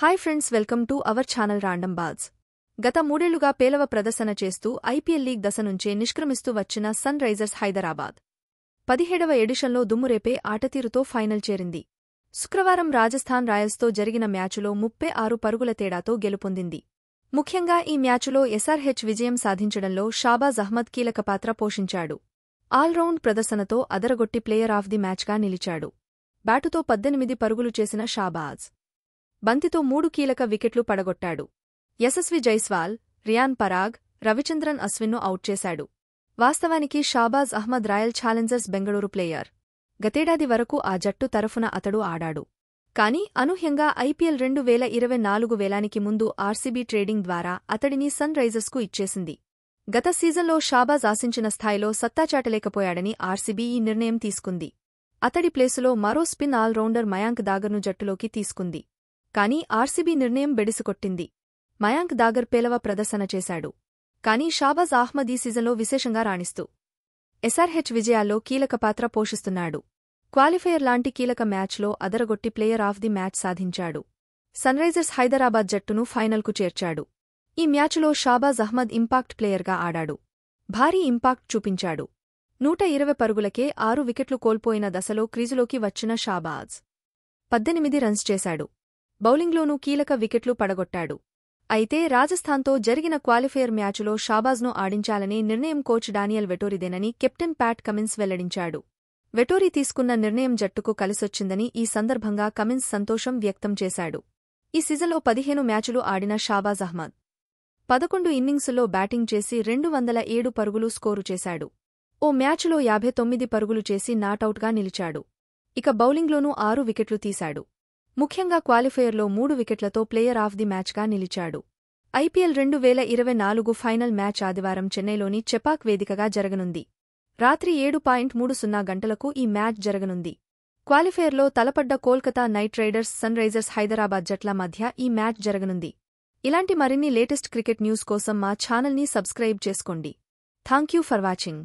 Hi friends, welcome to our channel random balls. గత మూడేళ్లుగా పేలవ ప్రదర్శన చేస్తూ ఐపీఎల్ లీగ్ దశ నుంచే నిష్క్రమిస్తూ వచ్చిన సన్ రైజర్స్ హైదరాబాద్ 17వ ఎడిషన్లో దుమ్మురేపే ఆటతీరుతో ఫైనల్ చేరింది. శుక్రవారం రాజస్థాన్ రాయల్స్తో జరిగిన మ్యాచులో 36 పరుగుల తేడాతో గెలుపొందింది. ముఖ్యంగా ఈ మ్యాచులో ఎస్ఆర్హెచ్ విజయం సాధించడంలో షాబాజ్ అహ్మద్ కీలక పాత్ర పోషించాడు. ఆల్రౌండ్ ప్రదర్శనతో అదరగొట్టి ప్లేయర్ ఆఫ్ ది మ్యాచ్గా నిలిచాడు. బ్యాటుతో 18 పరుగులు చేసిన షాబాజ్ బంతితో 3 కీలక వికెట్లు పడగొట్టాడు. యశస్వి జైస్వాల్, రియాన్ పరాగ్, రవిచంద్రన్ అశ్విన్ను అవుట్ చేశాడు. వాస్తవానికి Shahbaz Ahmed royal challengers Bengaluru player. గతేడాది వరకు ఆ జట్టు తరఫున అతడు ఆడాడు. కానీ అనూహ్యంగా ఐపీఎల్ 2024 వేలానికి ముందు ఆర్సీబీ ట్రేడింగ్ ద్వారా అతడిని సన్ రైజర్స్కు ఇచ్చేసింది. గత సీజన్లో షాబాజ్ ఆశించిన స్థాయిలో సత్తాచాటలేకపోయాడని ఆర్సీబీ ఈ నిర్ణయం తీసుకుంది. అతడి ప్లేసులో మరో స్పిన్ ఆల్రౌండర్ మయాంక్ దాగర్ను జట్టులోకి తీసుకుంది. కానీ ఆర్సీబీ నిర్ణయం బెడిసికొట్టింది. మయాంక్ దాగర్ పేలవ ప్రదర్శన చేశాడు. కానీ షాబాజ్ అహ్మద్ ఈ సీజన్లో విశేషంగా రాణిస్తూ ఎస్ఆర్హెచ్ విజయాల్లో కీలక పాత్ర పోషిస్తున్నాడు. క్వాలిఫైయర్ లాంటి కీలక మ్యాచ్లో అదరగొట్టి ప్లేయర్ ఆఫ్ ది మ్యాచ్ సాధించాడు. సన్ రైజర్స్ హైదరాబాద్ జట్టును ఫైనల్కు చేర్చాడు. ఈ మ్యాచులో షాబాజ్ అహ్మద్ ఇంపాక్ట్ ప్లేయర్గా ఆడాడు. భారీ ఇంపాక్ట్ చూపించాడు. 120 పరుగులకే 6 వికెట్లు కోల్పోయిన దశలో క్రీజులోకి వచ్చిన షాబాజ్ 18 రన్స్ చేశాడు. బౌలింగ్లోనూ కీలక వికెట్లు పడగొట్టాడు. అయితే రాజస్థాన్తో జరిగిన క్వాలిఫైయర్ మ్యాచులో షాబాజ్ను ఆడించాలనే నిర్ణయం కోచ్ డానియల్ వెటోరిదేనని కెప్టెన్ ప్యాట్ కమిన్స్ వెల్లడించాడు. వెటోరీ తీసుకున్న నిర్ణయం జట్టుకు కలిసొచ్చిందని ఈ సందర్భంగా కమిన్స్ సంతోషం వ్యక్తం చేశాడు. ఈ సీజన్లో 15 మ్యాచులు ఆడిన షాబాజ్ అహ్మద్ 11 ఇన్నింగ్సుల్లో బ్యాటింగ్ చేసి 207 పరుగులు స్కోరు చేశాడు. ఓ మ్యాచులో 59 పరుగులు చేసి నాటౌట్గా నిలిచాడు. ఇక బౌలింగ్లోనూ 6 వికెట్లు తీశాడు. ముఖ్యంగా క్వాలిఫైయర్లో 3 వికెట్లతో ప్లేయర్ ఆఫ్ ది మ్యాచ్గా నిలిచాడు. ఐపీఎల్ 2024 ఫైనల్ మ్యాచ్ ఆదివారం చెన్నైలోని చెపాక్ వేదికగా జరగనుంది. రాత్రి 7:30 గంటలకు ఈ మ్యాచ్ జరగనుంది. క్వాలిఫైయర్లో తలపడ్డ Kolkata Knight Riders Sunrisers Hyderabad జట్ల మధ్య ఈ మ్యాచ్ జరగనుంది. ఇలాంటి మరిన్ని లేటెస్ట్ క్రికెట్ న్యూస్ కోసం మా ఛానల్ని సబ్స్క్రైబ్ చేసుకోండి. Thank you for watching.